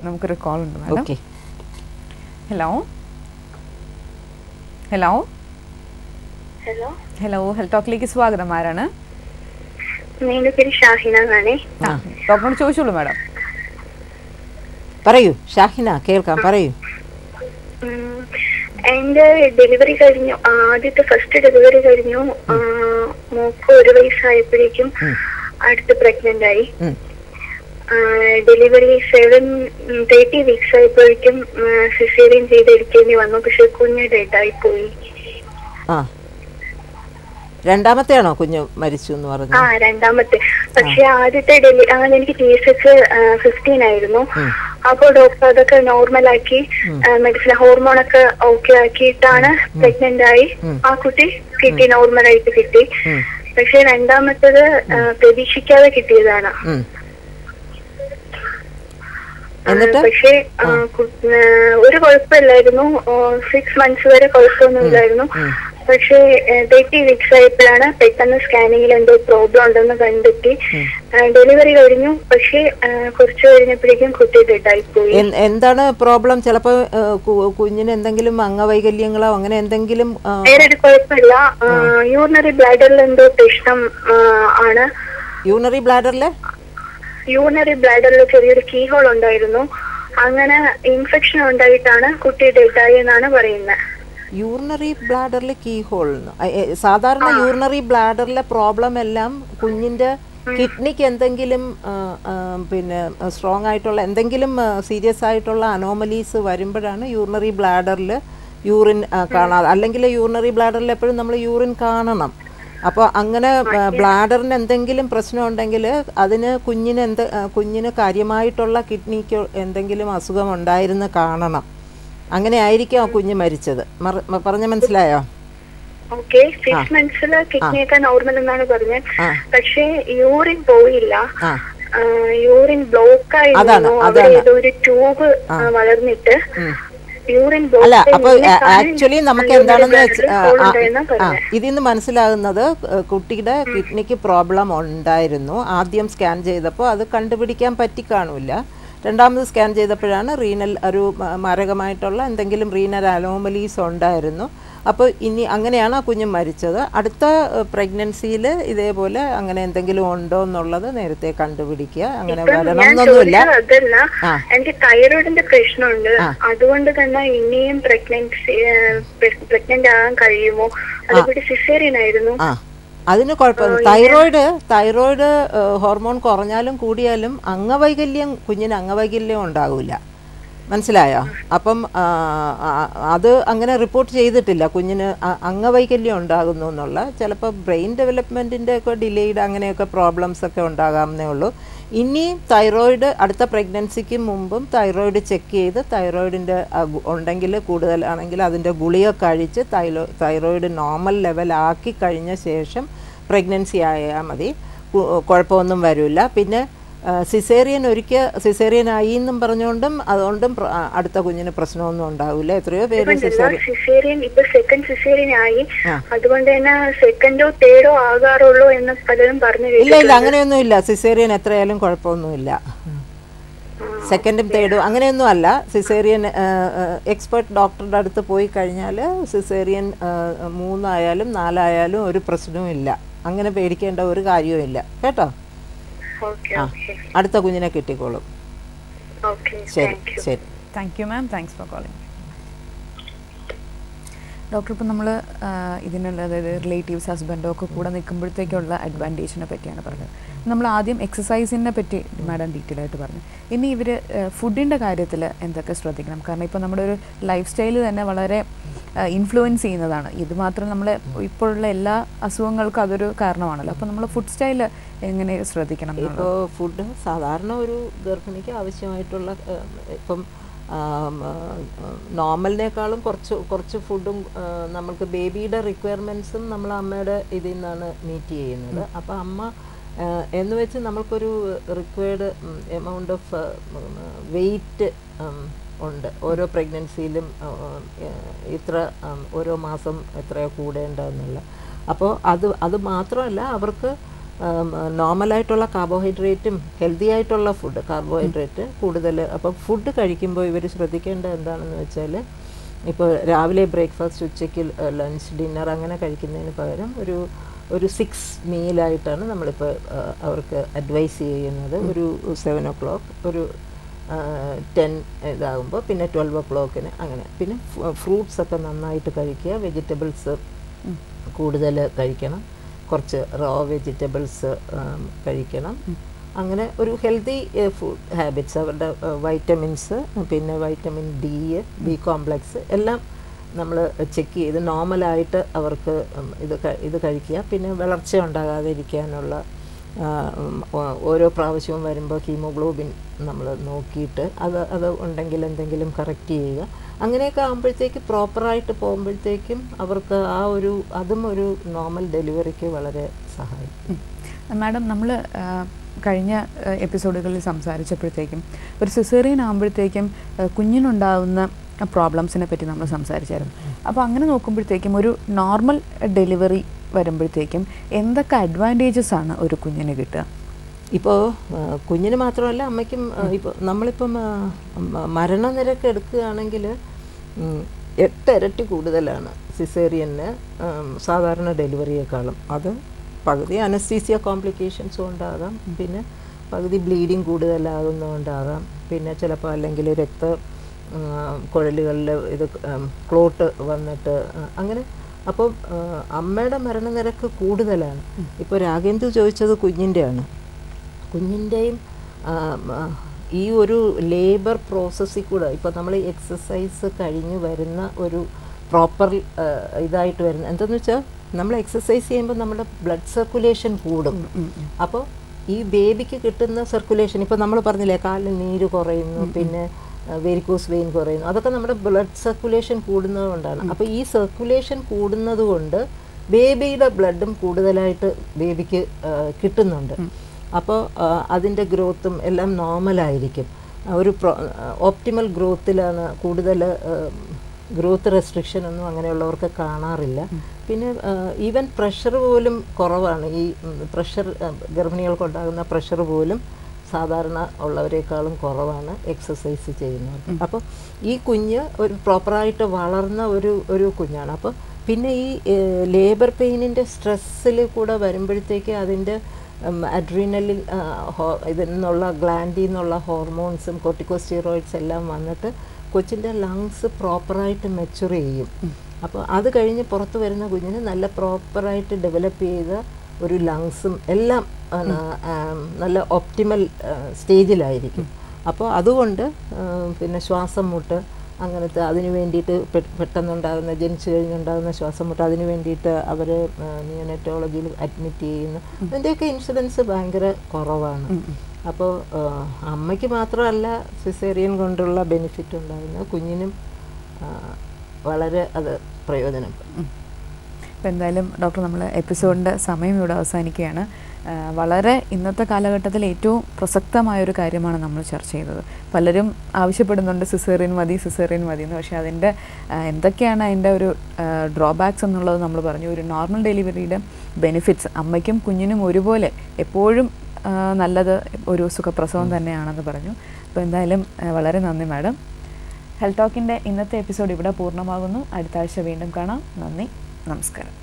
നമുക്കൊരു കോൾ ഉണ്ട് madam. Okay. Hello hello hello hello health ടോക്കിലേക്ക് സ്വാഗതം. ആരാണ്? എന്റെ പേര് ഷാഹിന എന്നാണേ. ഡോക്ടറോട് ചോദിച്ചോളൂ മാഡം. പറയൂ ഷാഹിന, കേൾക്കാം, പറയൂ. എന്റെ ഡെലിവറി കഴിഞ്ഞു, ആദ്യത്തെ ഫസ്റ്റ് ഡെലിവറി കഴിഞ്ഞു. മോക്ക് 1 വയസ്സായപ്പോഴേക്കും അടുത്ത് പ്രഗ്നന്റ് ആയി. ഡെലിവറി 30 വീക്സ് ആയപ്പോഴേക്കും സിസേറിയൻ ചെയ്തെടുക്കേണ്ടി വന്നു. പക്ഷെ കുഞ്ഞ് ഡെഡായി പോയി. രണ്ടാമത്തെയാണോ കുഞ്ഞ് മരിച്ചു എന്ന് പറഞ്ഞു? രണ്ടാമത്തെ. പക്ഷെ ആദ്യത്തെ എനിക്ക് TSH 15 ആയിരുന്നു. അപ്പൊ ഡോക്ടർ അതൊക്കെ നോർമലാക്കി മെഡിസിൻ ഹോർമോണൊക്കെ ഓക്കെ ആക്കിയിട്ടാണ് പ്രഗ്നന്റ് ആയി. ആ കുട്ടി കിട്ടി, നോർമലായിട്ട് കിട്ടി. പക്ഷെ രണ്ടാമത്തേത് പ്രതീക്ഷിക്കാതെ കിട്ടിയതാണ്. പക്ഷെ ഒരു കുഴപ്പമില്ലായിരുന്നു, 6 months വരെ കുഴപ്പമൊന്നുമില്ലായിരുന്നു. പക്ഷേ 30 വീക്സ് ആയപ്പോഴാണ് പെട്ടെന്ന് സ്കാനിങ്ങിൽ എന്തോ പ്രോബ്ലം ഉണ്ടെന്ന് കണ്ടെത്തി. ഡെലിവറി കഴിഞ്ഞു, പക്ഷെ കുറച്ച് കഴിഞ്ഞപ്പോഴേക്കും കുട്ടി ഡെഡായി പോയി. എന്താണ് പ്രോബ്ലം? ചിലപ്പോ കുഞ്ഞിന് എന്തെങ്കിലും അംഗവൈകല്യങ്ങളോ അങ്ങനെ എന്തെങ്കിലും? വേറൊരു കുഴപ്പമില്ല, യൂറിനറി ബ്ലാഡറിൽ എന്തോ പ്രശ്നം ആണ്. യൂറിനറി ബ്ലാഡറിൽ ചെറിയൊരു കീ ഹോൾ ഉണ്ടായിരുന്നു. അങ്ങനെ ഇൻഫെക്ഷൻ ഉണ്ടായിട്ടാണ് കുട്ടി ഡെഡായി എന്നാണ് പറയുന്നത്. യൂറിനറി ബ്ലാഡറിൽ കീ ഹോൾ? സാധാരണ യൂറിനറി ബ്ലാഡറിലെ പ്രോബ്ലം എല്ലാം കുഞ്ഞിന്റെ കിഡ്നിക്ക് എന്തെങ്കിലും പിന്നെ സ്ട്രോങ് ആയിട്ടുള്ള എന്തെങ്കിലും സീരിയസ് ആയിട്ടുള്ള അനോമലീസ് വരുമ്പോഴാണ് യൂറിനറി ബ്ലാഡറിൽ യൂറിൻ കാണാതെ. അല്ലെങ്കിൽ യൂറിനറി ബ്ലാഡറിൽ എപ്പോഴും നമ്മൾ യൂറിൻ കാണണം. അപ്പോൾ അങ്ങനെ ബ്ലാഡറിന് എന്തെങ്കിലും പ്രശ്നം ഉണ്ടെങ്കിൽ അതിന് കുഞ്ഞിന് കാര്യമായിട്ടുള്ള കിഡ്നിക്ക് എന്തെങ്കിലും അസുഖം ഉണ്ടായിരുന്നു കാണണം. അങ്ങനെ ആയിരിക്കും ആ കുഞ്ഞ് മരിച്ചത്. പറഞ്ഞ മനസ്സിലായോ? ഓക്കെ. 6 months കിഡ്നിയൊക്കെ നോർമൽ എന്നാണ് പറഞ്ഞത്. പക്ഷേ യൂറിൻ പോയില്ല, യൂറിൻ ബ്ലോക്ക് ആയിരുന്നു. ഒരു ട്യൂബ് വളർന്നിട്ട് യൂറിൻ ബ്ലോക്ക്. അല്ല, അപ്പൊ ആക്ച്വലി നമുക്ക് എന്താണെന്ന് ഇതിൽ നിന്ന് മനസ്സിലാകുന്നത് കുട്ടിയുടെ കിഡ്നിക്ക് പ്രോബ്ലം ഉണ്ടായിരുന്നു. ആദ്യം സ്കാൻ ചെയ്തപ്പോൾ അത് കണ്ടുപിടിക്കാൻ പറ്റി കാണില്ല. രണ്ടാമത് സ്കാൻ ചെയ്തപ്പോഴാണ് ഒരു മാരകമായിട്ടുള്ള എന്തെങ്കിലും റീനൽ അനോമലീസ് ഉണ്ടായിരുന്നു. അപ്പോൾ അങ്ങനെയാണ് ആ കുഞ്ഞ് മരിച്ചത്. അടുത്ത പ്രഗ്നൻസിയിൽ ഇതേപോലെ അങ്ങനെ എന്തെങ്കിലും ഉണ്ടോ എന്നുള്ളത് നേരത്തെ കണ്ടുപിടിക്കുക. അങ്ങനെ വരണമെന്നൊന്നുമില്ല. എനിക്ക് തൈറോയിഡിന്റെ പ്രശ്നമുണ്ട്, അതുകൊണ്ട് തന്നെ ഇനിയും പ്രഗ്നന്റ് ആകാൻ കഴിയുമോ? അതുകൂടി സിസേറിയൻ ആയിരുന്നു. അതിന് കുഴപ്പമില്ല. തൈറോയിഡ് ഹോർമോൺ കുറഞ്ഞാലും കൂടിയാലും കുഞ്ഞിന് അംഗവൈകല്യം ഉണ്ടാകില്ല. മനസ്സിലായോ? അപ്പം അത് അങ്ങനെ റിപ്പോർട്ട് ചെയ്തിട്ടില്ല കുഞ്ഞിന് അംഗവൈകല്യം ഉണ്ടാകുന്നു എന്നുള്ള. ചിലപ്പോൾ ബ്രെയിൻ ഡെവലപ്മെൻറ്റിൻ്റെ ഒക്കെ ഡിലേഡ് അങ്ങനെയൊക്കെ പ്രോബ്ലംസ് ഒക്കെ ഉണ്ടാകാമെന്നേ ഉള്ളൂ. ഇനി തൈറോയിഡ് അടുത്ത പ്രഗ്നൻസിക്ക് മുമ്പും തൈറോയിഡ് ചെക്ക് ചെയ്ത് തൈറോയിഡിൻ്റെ ഉണ്ടെങ്കിൽ കൂടുതലാണെങ്കിൽ അതിൻ്റെ ഗുളിക കഴിച്ച് തൈറോയിഡ് നോർമൽ ലെവലാക്കി കഴിഞ്ഞ ശേഷം പ്രഗ്നൻസി ആയാൽ മതി. കുഴപ്പമൊന്നും വരില്ല. പിന്നെ സിസേറിയൻ ആയി എന്നും പറഞ്ഞുകൊണ്ടും അതുകൊണ്ടും അടുത്ത കുഞ്ഞിന് പ്രശ്നമൊന്നും ഉണ്ടാവില്ല. എത്രയോ പേര് സിസേറിയൻ ഇപ്പൊ സെക്കൻഡ് സിസേറിയൻ ആയി, അതുകൊണ്ട് തന്നെ സെക്കൻഡോ തേർഡോ ആകാറുള്ളൂ എന്ന് പലരും പറഞ്ഞു. ഇല്ല, അങ്ങനെയൊന്നും ഇല്ല. സിസേറിയൻ എത്രയായാലും കുഴപ്പമൊന്നുമില്ല. സെക്കൻഡും തേർഡും അങ്ങനെയൊന്നും അല്ല. സിസേറിയൻ എക്സ്പെർട്ട് ഡോക്ടറുടെ അടുത്ത് പോയി കഴിഞ്ഞാൽ സിസേറിയൻ 3 ആയാലും 4 ആയാലും ഒരു പ്രശ്നവും ഇല്ല. അങ്ങനെ പേടിക്കേണ്ട ഒരു കാര്യവും ഇല്ല കേട്ടോ. അടുത്ത കുഞ്ഞിനെ കിട്ടിക്കോളും. ശരി ശരി. Thank you ma'am. Thanks for calling. Doctor, ഇപ്പം നമ്മൾ ഇതിനുള്ള അതായത് റിലേറ്റീവ്സ് ഹസ്ബൻഡോ ഒക്കെ കൂടെ നിൽക്കുമ്പോഴത്തേക്കുള്ള അഡ്വാൻറ്റേജിനെ പറ്റിയാണ് പറഞ്ഞത്. നമ്മൾ ആദ്യം എക്സസൈസിനെ പറ്റി മാഡം ഡീറ്റെയിൽ ആയിട്ട് പറഞ്ഞു. ഇനി ഇവർ ഫുഡിൻ്റെ കാര്യത്തിൽ എന്തൊക്കെ ശ്രദ്ധിക്കണം? കാരണം ഇപ്പോൾ നമ്മുടെ ഒരു ലൈഫ് സ്റ്റൈല് തന്നെ വളരെ ഇൻഫ്ലുവൻസ് ചെയ്യുന്നതാണ്. ഇത് മാത്രം നമ്മളെ ഇപ്പോഴുള്ള എല്ലാ അസുഖങ്ങൾക്കും അതൊരു കാരണമാണല്ലോ. അപ്പോൾ നമ്മൾ ഫുഡ് സ്റ്റൈൽ എങ്ങനെ ശ്രദ്ധിക്കണം? ഇപ്പോൾ ഫുഡ് സാധാരണ ഒരു ഗർഭിണിക്ക് ആവശ്യമായിട്ടുള്ള ഇപ്പം നോർമലിനേക്കാളും കുറച്ച് ഫുഡും നമ്മൾക്ക് ബേബിയുടെ റിക്വയർമെൻറ്റ്സും നമ്മൾ അമ്മയുടെ ഇതിൽ നിന്നാണ് മീറ്റ് ചെയ്യുന്നത്. അപ്പോൾ അമ്മ എന്ന് വെച്ച് നമ്മൾക്കൊരു റിക്വയർഡ് എമൗണ്ട് ഓഫ് വെയിറ്റ് ഉണ്ട്. ഓരോ പ്രഗ്നൻസിയിലും ഇത്ര ഓരോ മാസം എത്രയോ കൂടേണ്ടതെന്നുള്ള. അപ്പോൾ അത് മാത്രമല്ല, അവർക്ക് നോർമലായിട്ടുള്ള കാർബോഹൈഡ്രേറ്റും ഹെൽത്തി ആയിട്ടുള്ള ഫുഡ് കാർബോഹൈഡ്രേറ്റ് കൂടുതൽ. അപ്പോൾ ഫുഡ് കഴിക്കുമ്പോൾ ഇവർ ശ്രദ്ധിക്കേണ്ടത് എന്താണെന്ന് വെച്ചാൽ, ഇപ്പോൾ രാവിലെ ബ്രേക്ക്ഫാസ്റ്റ്, ഉച്ചയ്ക്ക് ലഞ്ച്, ഡിന്നർ അങ്ങനെ കഴിക്കുന്നതിന് പകരം ഒരു 6 മീലായിട്ടാണ് നമ്മളിപ്പോൾ അവർക്ക് അഡ്വൈസ് ചെയ്യുന്നത്. ഒരു 7 o'clock, ഒരു 10 ഇതാകുമ്പോൾ പിന്നെ 12 o'clockന് അങ്ങനെ. പിന്നെ ഫ്രൂട്ട്സൊക്കെ നന്നായിട്ട് കഴിക്കുക, വെജിറ്റബിൾസ് കൂടുതൽ കഴിക്കണം, കുറച്ച് റോ വെജിറ്റബിൾസ് കഴിക്കണം. അങ്ങനെ ഒരു ഹെൽത്തി ഫുഡ് ഹാബിറ്റ്സ്, അവരുടെ വൈറ്റമിൻസ്, പിന്നെ വൈറ്റമിൻ ഡി, ബി കോംപ്ലക്സ് എല്ലാം നമ്മൾ ചെക്ക് ചെയ്ത് നോർമലായിട്ട് അവർക്ക് ഇത് കഴിക്കുക. പിന്നെ വളർച്ച ഉണ്ടാകാതിരിക്കാനുള്ള ഓരോ പ്രാവശ്യവും വരുമ്പോൾ ഹീമോഗ്ലോബിൻ നമ്മൾ നോക്കിയിട്ട് അത് ഉണ്ടെങ്കിൽ എന്തെങ്കിലും കറക്റ്റ് ചെയ്യുക. അങ്ങനെയൊക്കെ ആകുമ്പോഴത്തേക്ക് പ്രോപ്പറായിട്ട് പോകുമ്പോഴത്തേക്കും അവർക്ക് അതും ഒരു നോർമൽ ഡെലിവറിക്ക് വളരെ സഹായിക്കും. മാഡം, നമ്മൾ കഴിഞ്ഞ എപ്പിസോഡുകളിൽ സംസാരിച്ചപ്പോഴത്തേക്കും ഒരു സിസേറിയൻ ആകുമ്പോഴത്തേക്കും കുഞ്ഞിനുണ്ടാകുന്ന പ്രോബ്ലംസിനെ പറ്റി നമ്മൾ സംസാരിച്ചായിരുന്നു. അപ്പോൾ അങ്ങനെ നോക്കുമ്പോഴത്തേക്കും ഒരു നോർമൽ ഡെലിവറി വരുമ്പോഴത്തേക്കും എന്തൊക്കെ അഡ്വാൻറ്റേജസ് ആണ് ഒരു കുഞ്ഞിന് കിട്ടുക? ഇപ്പോൾ കുഞ്ഞിന് മാത്രമല്ല അമ്മയ്ക്കും. ഇപ്പോൾ നമ്മളിപ്പം മരണനിരക്ക് എടുക്കുകയാണെങ്കിൽ 8 ഇരട്ടി കൂടുതലാണ് സിസേറിയന് സാധാരണ ഡെലിവറിയേക്കാളും. അത് പകുതി അനസ്തീസിയ കോംപ്ലിക്കേഷൻസും ഉണ്ടാകാം, പിന്നെ പകുതി ബ്ലീഡിങ് കൂടുതലാകുന്നതുകൊണ്ടാകാം, പിന്നെ ചിലപ്പോൾ അല്ലെങ്കിൽ കുഴലുകളിൽ ഇത് ക്ലോട്ട് വന്നിട്ട് അങ്ങനെ. അപ്പോൾ അമ്മയുടെ മരണനിരക്ക് കൂടുതലാണ്. ഇപ്പോൾ രാഗേന്ദു ചോദിച്ചത് കുഞ്ഞിൻ്റെയാണ്. കുഞ്ഞിൻ്റെയും ഈ ഒരു ലേബർ പ്രോസസ്സിൽ കൂടെ ഇപ്പോൾ നമ്മൾ എക്സസൈസ് കഴിഞ്ഞ് വരുന്ന ഒരു പ്രോപ്പർ ഇതായിട്ട് വരുന്ന എന്തെന്ന് വെച്ചാൽ, നമ്മൾ എക്സസൈസ് ചെയ്യുമ്പോൾ നമ്മുടെ ബ്ലഡ് സർക്കുലേഷൻ കൂടും. അപ്പോൾ ഈ ബേബിക്ക് കിട്ടുന്ന സർക്കുലേഷൻ, ഇപ്പോൾ നമ്മൾ പറഞ്ഞില്ലേ കാലിൽ നീര് കുറയുന്നു, പിന്നെ വെരിക്കോസ് വെയിൻ കുറയുന്നു, അതൊക്കെ നമ്മുടെ ബ്ലഡ് സർക്കുലേഷൻ കൂടുന്നത് കൊണ്ടാണ്. അപ്പോൾ ഈ സർക്കുലേഷൻ കൂടുന്നത് കൊണ്ട് ബേബിയുടെ ബ്ലഡും കൂടുതലായിട്ട് ബേബിക്ക് കിട്ടുന്നുണ്ട്. അപ്പോൾ അതിൻ്റെ ഗ്രോത്തും എല്ലാം നോർമലായിരിക്കും. ഒരു ഓപ്റ്റിമൽ ഗ്രോത്തിലാണ്. കൂടുതൽ ഗ്രോത്ത് റെസ്ട്രിക്ഷൻ ഒന്നും അങ്ങനെയുള്ളവർക്ക് കാണാറില്ല. പിന്നെ ഈവൻ പ്രഷർ പോലും കുറവാണ്. ഈ പ്രഷർ ഗർഭിണികൾക്കുണ്ടാകുന്ന പ്രഷർ പോലും സാധാരണ ഉള്ളവരെക്കാളും കുറവാണ് എക്സസൈസ് ചെയ്യുന്നവർക്ക്. അപ്പോൾ ഈ കുഞ്ഞ് ഒരു പ്രോപ്പറായിട്ട് വളർന്ന ഒരു കുഞ്ഞാണ്. അപ്പോൾ പിന്നെ ഈ ലേബർ പെയിനിൻ്റെ സ്ട്രെസ്സിൽ കൂടെ വരുമ്പോഴത്തേക്ക് അതിൻ്റെ അഡ്രീനലിൻ ഇതിൽ നിന്നുള്ള ഗ്ലാൻഡിൽ നിന്നുള്ള ഹോർമോൺസും കോർട്ടിക്കോസ്റ്റീറോയിഡ്സ് എല്ലാം വന്നിട്ട് കൊച്ചിൻ്റെ ലങ്സ് പ്രോപ്പറായിട്ട് മെച്ചുർ ചെയ്യും. അപ്പോൾ അത് കഴിഞ്ഞ് പുറത്ത് വരുന്ന കുഞ്ഞിന് നല്ല പ്രോപ്പറായിട്ട് ഡെവലപ്പ് ചെയ്ത ഒരു ലങ്സും എല്ലാം നല്ല ഒപ്റ്റിമൽ സ്റ്റേജിലായിരിക്കും. അപ്പോൾ അതുകൊണ്ട് പിന്നെ ശ്വാസം മുട്ട് അങ്ങനത്തെ അതിന് വേണ്ടിയിട്ട് പെട്ടെന്നുണ്ടാകുന്ന ജനിച്ചു കഴിഞ്ഞുണ്ടാകുന്ന ശ്വാസം മുട്ട് അതിന് വേണ്ടിയിട്ട് അവർ നിയോനെറ്റോളജിയിൽ അഡ്മിറ്റ് ചെയ്യുന്നു. അതിൻ്റെയൊക്കെ ഇൻസിഡൻസ് ഭയങ്കര കുറവാണ്. അപ്പോൾ അമ്മയ്ക്ക് മാത്രമല്ല സിസേറിയൻ കൊണ്ടുള്ള ബെനിഫിറ്റ് ഉണ്ടാകുന്നത്, കുഞ്ഞിനും വളരെ അത് പ്രയോജനപ്പെടും. അപ്പോൾ എന്തായാലും ഡോക്ടർ, നമ്മൾ എപ്പിസോഡിൻ്റെ സമയം ഇവിടെ അവസാനിക്കുകയാണ്. വളരെ ഇന്നത്തെ കാലഘട്ടത്തിൽ ഏറ്റവും പ്രസക്തമായൊരു കാര്യമാണ് നമ്മൾ ചർച്ച ചെയ്തത്. പലരും ആവശ്യപ്പെടുന്നുണ്ട് സിസേറിയൻ മതി എന്ന്. പക്ഷേ അതിൻ്റെ എന്തൊക്കെയാണ് അതിൻ്റെ ഒരു ഡ്രോബാക്സ് എന്നുള്ളത് നമ്മൾ പറഞ്ഞു. ഒരു നോർമൽ ഡെലിവറിയുടെ ബെനിഫിറ്റ്സ് അമ്മയ്ക്കും കുഞ്ഞിനും ഒരുപോലെ എപ്പോഴും നല്ലത് ഒരു സുഖപ്രസവം തന്നെയാണെന്ന് പറഞ്ഞു. അപ്പോൾ എന്തായാലും വളരെ നന്ദി മാഡം. ഹെൽത്ത് ടോക്കിൻ്റെ ഇന്നത്തെ എപ്പിസോഡ് ഇവിടെ പൂർണ്ണമാകുന്നു. അടുത്ത ആഴ്ച വീണ്ടും കാണാം. നന്ദി, നമസ്കാരം.